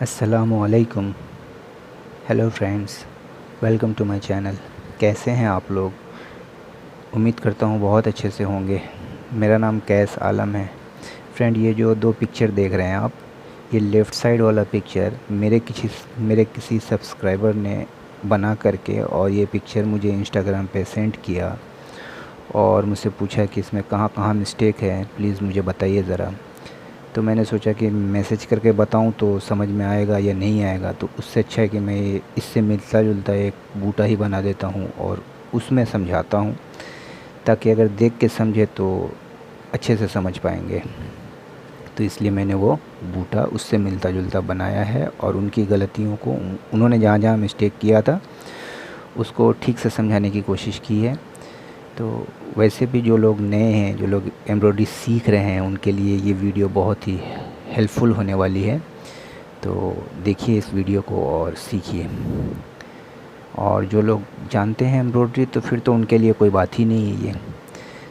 अस्सलामुअलैकुम। Hello friends, welcome to my channel. कैसे हैं आप लोग? उम्मीद करता हूँ बहुत अच्छे से होंगे। मेरा नाम कैस आलम है। फ्रेंड, ये जो दो पिक्चर देख रहे हैं आप, ये लेफ़्ट साइड वाला पिक्चर मेरे किसी सब्सक्राइबर ने बना करके और ये पिक्चर मुझे इंस्टाग्राम पे सेंड किया और मुझसे पूछा कि इसमें कहाँ कहाँ मिस्टेक है, प्लीज़ मुझे बताइए ज़रा। तो मैंने सोचा कि मैसेज करके बताऊं तो समझ में आएगा या नहीं आएगा, तो उससे अच्छा है कि मैं इससे मिलता जुलता एक बूटा ही बना देता हूं और उसमें समझाता हूं, ताकि अगर देख के समझे तो अच्छे से समझ पाएंगे। तो इसलिए मैंने वो बूटा उससे मिलता जुलता बनाया है और उनकी गलतियों को, उन्होंने जहाँ जहाँ मिस्टेक किया था उसको ठीक से समझाने की कोशिश की है। तो वैसे भी जो लोग नए हैं, जो लोग एम्ब्रॉयडरी सीख रहे हैं, उनके लिए ये वीडियो बहुत ही हेल्पफुल होने वाली है। तो देखिए इस वीडियो को और सीखिए। और जो लोग जानते हैं एम्ब्रॉयडरी तो फिर तो उनके लिए कोई बात ही नहीं है ये।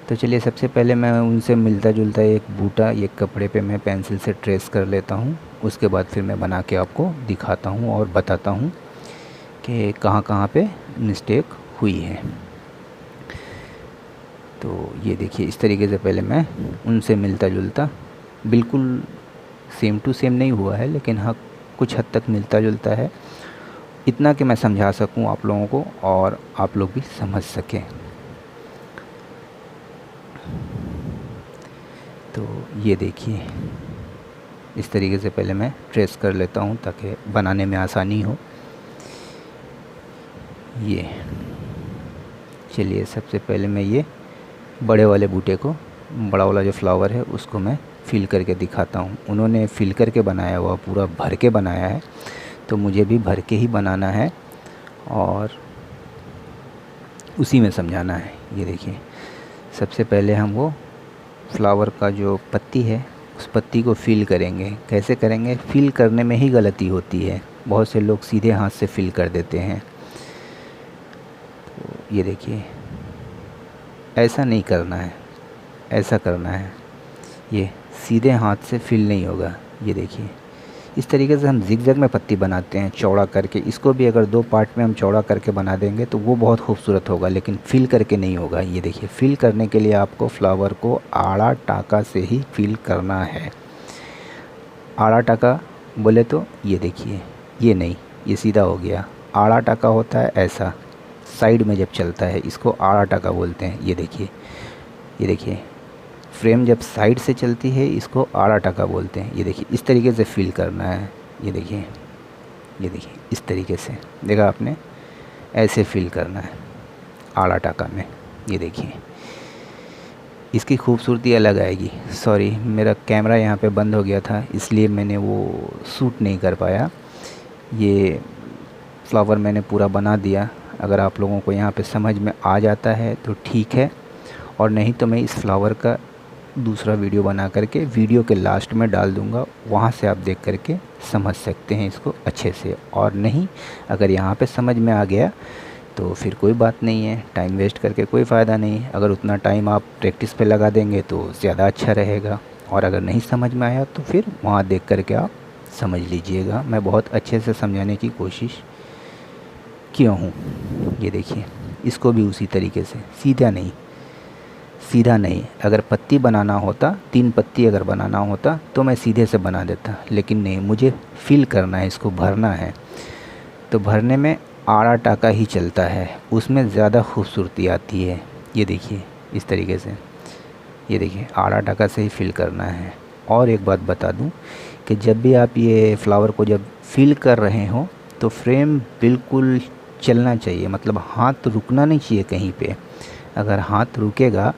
तो चलिए, सबसे पहले मैं उनसे मिलता जुलता एक बूटा एक कपड़े पे मैं पेंसिल से ट्रेस कर लेता हूँ। उसके बाद फिर मैं बना के आपको दिखाता हूँ और बताता हूँ कि कहाँ कहाँ पे मिस्टेक हुई है। तो ये देखिए, इस तरीके से पहले मैं उनसे मिलता जुलता, बिल्कुल सेम टू सेम नहीं हुआ है लेकिन हाँ कुछ हद तक मिलता जुलता है, इतना कि मैं समझा सकूं आप लोगों को और आप लोग भी समझ सकें। तो ये देखिए, इस तरीके से पहले मैं ट्रेस कर लेता हूं ताकि बनाने में आसानी हो। ये चलिए, सबसे पहले मैं ये बड़े वाले बूटे को, बड़ा वाला जो फ्लावर है उसको मैं फिल करके दिखाता हूँ। उन्होंने फिल करके बनाया हुआ, पूरा भर के बनाया है, तो मुझे भी भर के ही बनाना है और उसी में समझाना है। ये देखिए, सबसे पहले हम वो फ्लावर का जो पत्ती है उस पत्ती को फिल करेंगे। कैसे करेंगे? फिल करने में ही गलती होती है, बहुत से लोग सीधे हाथ से फिल कर देते हैं। तो ये देखिए, ऐसा नहीं करना है, ऐसा करना है। ये सीधे हाथ से फिल नहीं होगा। ये देखिए, इस तरीके से हम जिगजैग में पत्ती बनाते हैं चौड़ा करके। इसको भी अगर दो पार्ट में हम चौड़ा करके बना देंगे तो वो बहुत खूबसूरत होगा, लेकिन फिल करके नहीं होगा। ये देखिए, फिल करने के लिए आपको फ्लावर को आड़ा टाका से ही फिल करना है। आड़ा टाका बोले तो ये देखिए, ये नहीं, ये सीधा हो गया। आड़ा टाका होता है ऐसा, साइड में जब चलता है इसको आड़ा टाका बोलते हैं। ये देखिए, ये देखिए, फ्रेम जब साइड से चलती है इसको आड़ा टाका बोलते हैं। ये देखिए, इस तरीके से फिल करना है। ये देखिए, ये देखिए, इस तरीके से देखा आपने, ऐसे फिल करना है आड़ा टाका में। ये देखिए, इसकी खूबसूरती अलग आएगी। सॉरी, मेरा कैमरा यहाँ पे बंद हो गया था इसलिए मैंने वो शूट नहीं कर पाया। ये फ्लावर मैंने पूरा बना दिया। अगर आप लोगों को यहाँ पे समझ में आ जाता है तो ठीक है, और नहीं तो मैं इस फ्लावर का दूसरा वीडियो बना करके वीडियो के लास्ट में डाल दूँगा, वहाँ से आप देख करके समझ सकते हैं इसको अच्छे से। और नहीं, अगर यहाँ पे समझ में आ गया तो फिर कोई बात नहीं है, टाइम वेस्ट करके कोई फ़ायदा नहीं। अगर उतना टाइम आप प्रैक्टिस पे लगा देंगे तो ज़्यादा अच्छा रहेगा, और अगर नहीं समझ में आया तो फिर वहाँ देख करके आप समझ लीजिएगा। मैं बहुत अच्छे से समझाने की कोशिश किया हूँ। ये देखिए, इसको भी उसी तरीके से, सीधा नहीं, सीधा नहीं। अगर पत्ती बनाना होता, 3 पत्ती अगर बनाना होता तो मैं सीधे से बना देता, लेकिन नहीं, मुझे फिल करना है, इसको भरना है। तो भरने में आड़ा टाका ही चलता है, उसमें ज़्यादा खूबसूरती आती है। ये देखिए, इस तरीके से, ये देखिए, आड़ा टाका से ही फिल करना है। और एक बात बता दूं कि जब भी आप ये फ्लावर को जब फिल कर रहे हो तो फ्रेम बिल्कुल चलना चाहिए, मतलब हाथ रुकना नहीं चाहिए कहीं पे। अगर हाथ रुकेगा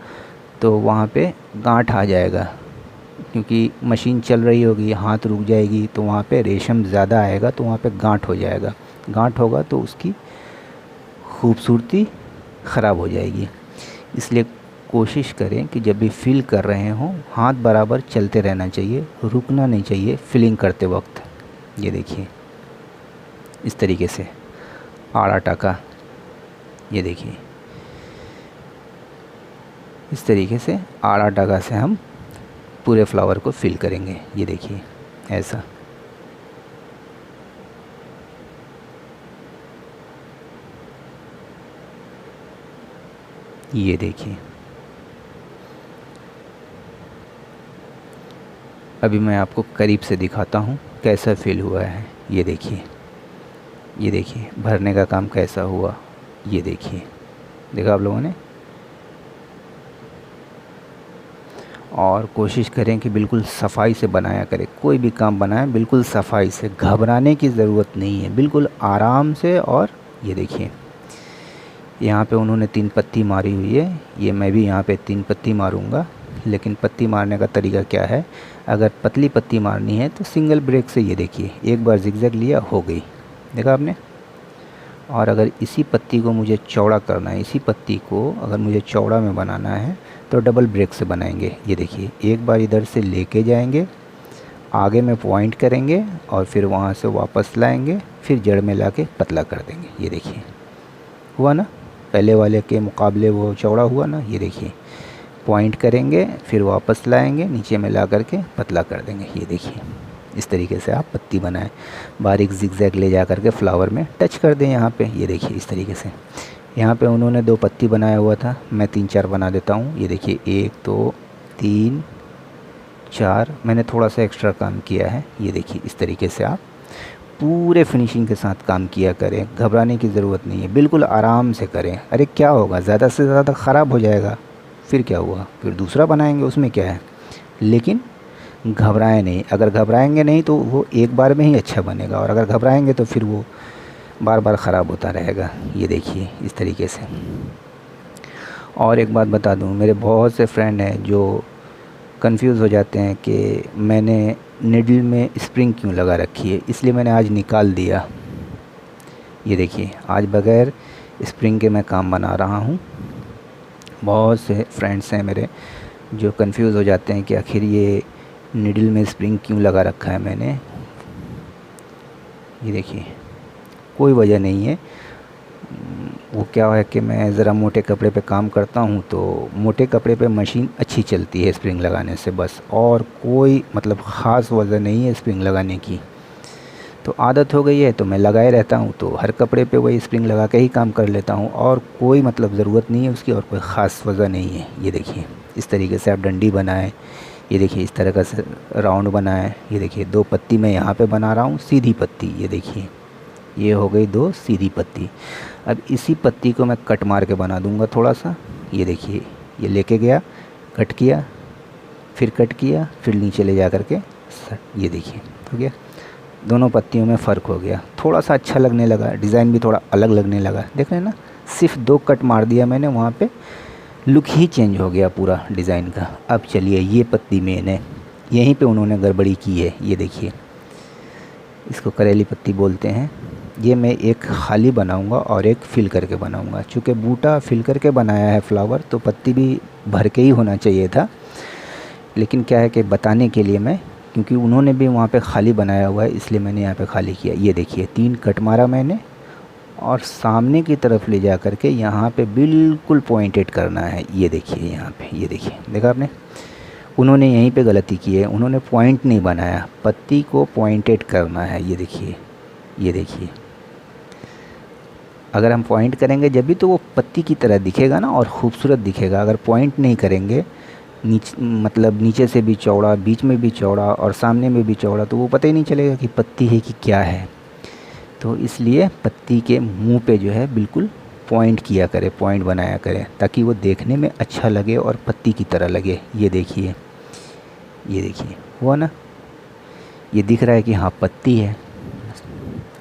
तो वहाँ पे गांठ आ जाएगा, क्योंकि मशीन चल रही होगी, हाथ रुक जाएगी तो वहाँ पे रेशम ज़्यादा आएगा, तो वहाँ पे गांठ हो जाएगा। गांठ होगा तो उसकी खूबसूरती ख़राब हो जाएगी। इसलिए कोशिश करें कि जब भी फिल कर रहे हों हाथ बराबर चलते रहना चाहिए, रुकना नहीं चाहिए फिलिंग करते वक्त। ये देखिए, इस तरीके से आड़ा टाका, ये देखिए, इस तरीके से आड़ा टाका से हम पूरे फ्लावर को फिल करेंगे। ये देखिए, ऐसा। ये देखिए, अभी मैं आपको करीब से दिखाता हूँ कैसा फील हुआ है। ये देखिए, ये देखिए भरने का काम कैसा हुआ। ये देखिए, देखा आप लोगों ने। और कोशिश करें कि बिल्कुल सफाई से बनाया करें, कोई भी काम बनाएं बिल्कुल सफाई से, घबराने की ज़रूरत नहीं है, बिल्कुल आराम से। और ये देखिए, यहाँ पे उन्होंने 3 पत्ती मारी हुई है, ये मैं भी यहाँ पे 3 पत्ती मारूंगा। लेकिन पत्ती मारने का तरीका क्या है, अगर पतली पत्ती मारनी है तो सिंगल ब्रेक से, ये देखिए एक बार जिगजैग लिया, हो गई, देखा आपने। और अगर इसी पत्ती को मुझे चौड़ा करना है, इसी पत्ती को अगर मुझे चौड़ा में बनाना है तो डबल ब्रेक से बनाएंगे। ये देखिए, एक बार इधर से लेके जाएंगे, आगे में पॉइंट करेंगे और फिर वहाँ से वापस लाएंगे, फिर जड़ में लाके पतला कर देंगे। ये देखिए, हुआ ना, पहले वाले के मुकाबले वो चौड़ा हुआ ना। ये देखिए, पॉइंट करेंगे, फिर वापस लाएंगे, नीचे में ला करके पतला कर देंगे। ये देखिए, इस तरीके से आप पत्ती बनाएं, बारीक जिगजैग ले जा करके फ्लावर में टच कर दें यहाँ पे। ये देखिए, इस तरीके से। यहाँ पे उन्होंने 2 पत्ती बनाया हुआ था, मैं 3-4 बना देता हूँ। ये देखिए, 1 2 3 4, मैंने थोड़ा सा एक्स्ट्रा काम किया है। ये देखिए, इस तरीके से आप पूरे फिनिशिंग के साथ काम किया करें, घबराने की ज़रूरत नहीं है, बिल्कुल आराम से करें। अरे क्या होगा, ज़्यादा से ज़्यादा ख़राब हो जाएगा, फिर क्या हुआ, फिर दूसरा बनाएंगे, उसमें क्या है। लेकिन घबराएं नहीं, अगर घबराएंगे नहीं तो वो एक बार में ही अच्छा बनेगा, और अगर घबराएंगे तो फिर वो बार बार ख़राब होता रहेगा। ये देखिए, इस तरीके से। और एक बात बता दूं, मेरे बहुत से फ्रेंड हैं जो कंफ्यूज हो जाते हैं कि मैंने निडल में स्प्रिंग क्यों लगा रखी है, इसलिए मैंने आज निकाल दिया। ये देखिए, आज बग़ैर स्प्रिंग के मैं काम बना रहा हूँ। बहुत से फ्रेंड्स हैं मेरे जो कंफ्यूज हो जाते हैं कि आखिर ये निडल में स्प्रिंग क्यों लगा रखा है मैंने। ये देखिए, कोई वजह नहीं है। वो क्या है कि मैं ज़रा मोटे कपड़े पे काम करता हूँ, तो मोटे कपड़े पे मशीन अच्छी चलती है स्प्रिंग लगाने से, बस। और कोई मतलब ख़ास वजह नहीं है स्प्रिंग लगाने की। तो आदत हो गई है तो मैं लगाए रहता हूँ, तो हर कपड़े पे वही स्प्रिंग लगा के ही काम कर लेता हूँ, और कोई मतलब ज़रूरत नहीं है उसकी, और कोई ख़ास वजह नहीं है। ये देखिए, इस तरीके से आप डंडी बनाएं। ये देखिए, इस तरह का राउंड बनाएं। ये देखिए, 2 पत्ती मैं यहाँ पे बना रहा हूँ, सीधी पत्ती। ये देखिए, ये हो गई 2 सीधी पत्ती। अब इसी पत्ती को मैं कट मार के बना दूंगा थोड़ा सा। ये देखिए, ये लेके गया, कट किया, फिर कट किया, फिर नीचे ले जा कर के, ये देखिए हो गया। दोनों पत्तियों में फ़र्क हो गया, थोड़ा सा अच्छा लगने लगा, डिज़ाइन भी थोड़ा अलग लगने लगा। देख रहे हैं ना, सिर्फ 2 कट मार दिया मैंने, वहाँ पे लुक ही चेंज हो गया पूरा डिज़ाइन का। अब चलिए, ये पत्ती में ने यहीं पे उन्होंने गड़बड़ी की है। ये देखिए, इसको करेली पत्ती बोलते हैं। ये मैं एक खाली बनाऊंगा और एक फिल करके बनाऊंगा। चूँकि बूटा फिल करके बनाया है फ्लावर, तो पत्ती भी भर के ही होना चाहिए था। लेकिन क्या है कि बताने के लिए मैं, क्योंकि उन्होंने भी वहाँ पे खाली बनाया हुआ है, इसलिए मैंने यहाँ पे खाली किया। ये देखिए, 3 कट मारा मैंने, और सामने की तरफ ले जा कर के यहाँ पे बिल्कुल पॉइंटेड करना है। ये देखिए, यहाँ पे, ये देखिए, देखा आपने, उन्होंने यहीं पे गलती की है, उन्होंने पॉइंट नहीं बनाया, पत्ती को पॉइंटेड करना है। ये देखिए, ये देखिए, अगर हम पॉइंट करेंगे जब भी तो वो पत्ती की तरह दिखेगा ना, और ख़ूबसूरत दिखेगा। अगर पॉइंट नहीं करेंगे, मतलब नीचे से भी चौड़ा, बीच में भी चौड़ा और सामने में भी चौड़ा, तो वो पता ही नहीं चलेगा कि पत्ती है कि क्या है। तो इसलिए पत्ती के मुंह पे जो है बिल्कुल पॉइंट किया करे, पॉइंट बनाया करे, ताकि वो देखने में अच्छा लगे और पत्ती की तरह लगे। ये देखिए, ये देखिए, हुआ ना, ये दिख रहा है कि हाँ पत्ती है।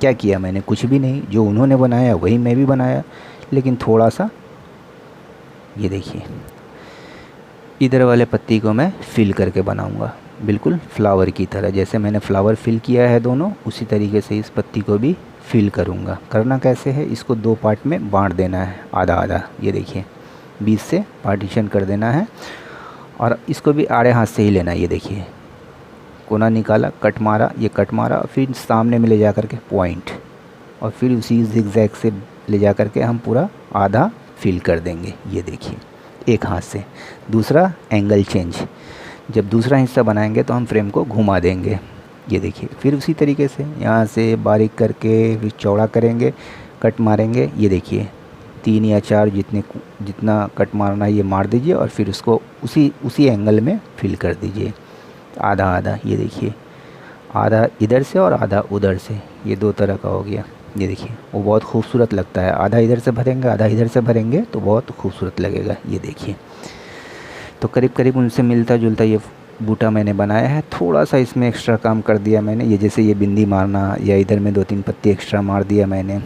क्या किया मैंने, कुछ भी नहीं, जो उन्होंने बनाया वही मैं भी बनाया, लेकिन थोड़ा सा। ये देखिए, इधर वाले पत्ती को मैं फिल करके बनाऊंगा, बिल्कुल फ्लावर की तरह। जैसे मैंने फ्लावर फिल किया है दोनों, उसी तरीके से इस पत्ती को भी फिल करूंगा। करना कैसे है, इसको 2 पार्ट में बांट देना है, आधा आधा। ये देखिए, बीच से पार्टीशन कर देना है, और इसको भी आड़े हाथ से ही लेना है। ये देखिए, कोना निकाला, कट मारा, ये कट मारा, फिर सामने में ले जा कर के पॉइंट, और फिर उसी जिगजैग से ले जा कर के हम पूरा आधा फिल कर देंगे। ये देखिए, एक हाथ से। दूसरा एंगल चेंज, जब दूसरा हिस्सा बनाएंगे तो हम फ्रेम को घुमा देंगे। ये देखिए, फिर उसी तरीके से यहाँ से बारीक करके फिर चौड़ा करेंगे, कट मारेंगे। ये देखिए, 3 या 4 जितना कट मारना है ये मार दीजिए और फिर उसको उसी एंगल में फिल कर दीजिए, आधा आधा। ये देखिए, आधा इधर से और आधा उधर से, ये 2 तरह का हो गया। ये देखिए, वो बहुत खूबसूरत लगता है। आधा इधर से भरेंगे, आधा इधर से भरेंगे तो बहुत खूबसूरत लगेगा। ये देखिए, तो करीब करीब उनसे मिलता जुलता ये बूटा मैंने बनाया है। थोड़ा सा इसमें एक्स्ट्रा काम कर दिया मैंने, ये जैसे ये बिंदी मारना या इधर में 2-3 पत्ती एक्स्ट्रा मार दिया मैंने।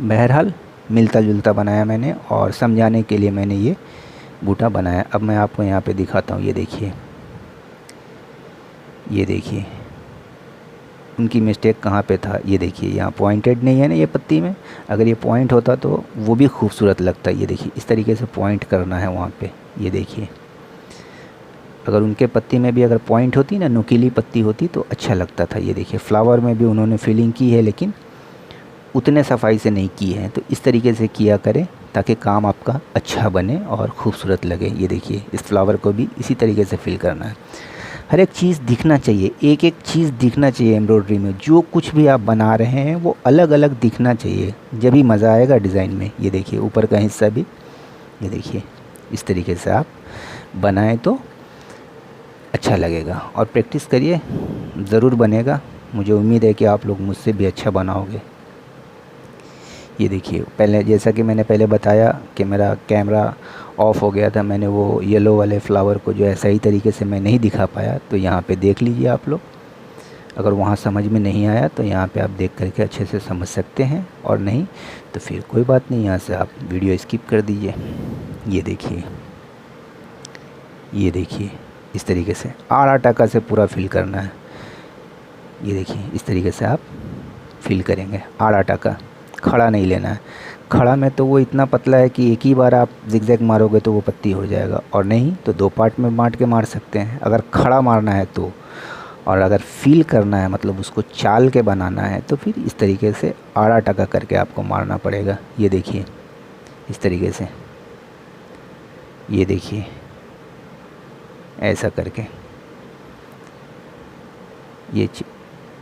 बहरहाल मिलता जुलता बनाया मैंने और समझाने के लिए मैंने ये बूटा बनाया। अब मैं आपको यहाँ पे दिखाता हूँ। ये देखिए, ये देखिए उनकी मिस्टेक कहाँ पे था। ये देखिए, यहाँ पॉइंटेड नहीं है ना ये पत्ती में, अगर ये पॉइंट होता तो वो भी खूबसूरत लगता है। ये देखिए, इस तरीके से पॉइंट करना है वहाँ पे। ये देखिए, अगर उनके पत्ती में भी अगर पॉइंट होती ना, नुकीली पत्ती होती तो अच्छा लगता था। ये देखिए, फ्लावर में भी उन्होंने फिलिंग की है लेकिन उतने सफाई से नहीं की है। तो इस तरीके से किया करें ताकि काम आपका अच्छा बने और ख़ूबसूरत लगे। ये देखिए, इस फ्लावर को भी इसी तरीके से फिल करना है। हर एक चीज़ दिखना चाहिए, एक एक चीज़ दिखना चाहिए एम्ब्रॉयडरी में। जो कुछ भी आप बना रहे हैं वो अलग अलग दिखना चाहिए, जब ही मज़ा आएगा डिज़ाइन में। ये देखिए, ऊपर का हिस्सा भी ये देखिए, इस तरीके से आप बनाएं तो अच्छा लगेगा। और प्रैक्टिस करिए, ज़रूर बनेगा। मुझे उम्मीद है कि आप लोग मुझसे भी अच्छा बनाओगे। ये देखिए, पहले जैसा कि मैंने पहले बताया कि मेरा कैमरा ऑफ़ हो गया था, मैंने वो येलो वाले फ्लावर को जो है सही तरीके से मैं नहीं दिखा पाया। तो यहाँ पे देख लीजिए आप लोग, अगर वहाँ समझ में नहीं आया तो यहाँ पे आप देख करके अच्छे से समझ सकते हैं, और नहीं तो फिर कोई बात नहीं, यहाँ से आप वीडियो स्किप कर दीजिए। ये देखिए, ये देखिए, इस तरीके से आड़ा टाका से पूरा फिल करना है। ये देखिए, इस तरीके से आप फिल करेंगे आड़ा टाका, खड़ा नहीं लेना है। खड़ा में तो वो इतना पतला है कि एक ही बार आप जिगजैग मारोगे तो वो पत्ती हो जाएगा, और नहीं तो 2 पार्ट में बांट के मार सकते हैं अगर खड़ा मारना है तो। और अगर फील करना है, मतलब उसको चाल के बनाना है, तो फिर इस तरीके से आड़ा टाका करके आपको मारना पड़ेगा। ये देखिए, इस तरीके से, ये देखिए, ऐसा करके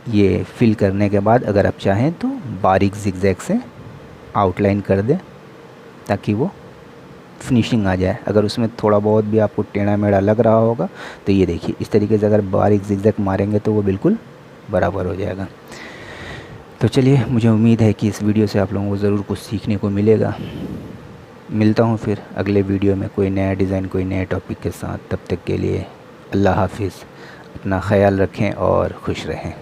ये फिल करने के बाद अगर आप चाहें तो बारीक जिगजैग से आउटलाइन कर दें ताकि वो फिनिशिंग आ जाए। अगर उसमें थोड़ा बहुत भी आपको टेढ़ा मेढ़ा लग रहा होगा तो ये देखिए, इस तरीके से अगर बारीक जिगजैग मारेंगे तो वो बिल्कुल बराबर हो जाएगा। तो चलिए, मुझे उम्मीद है कि इस वीडियो से आप लोगों को ज़रूर कुछ सीखने को मिलेगा। मिलता हूँ फिर अगले वीडियो में कोई नया डिज़ाइन, कोई नए टॉपिक के साथ। तब तक के लिए अल्लाह हाफिज़। अपना ख्याल रखें और खुश रहें।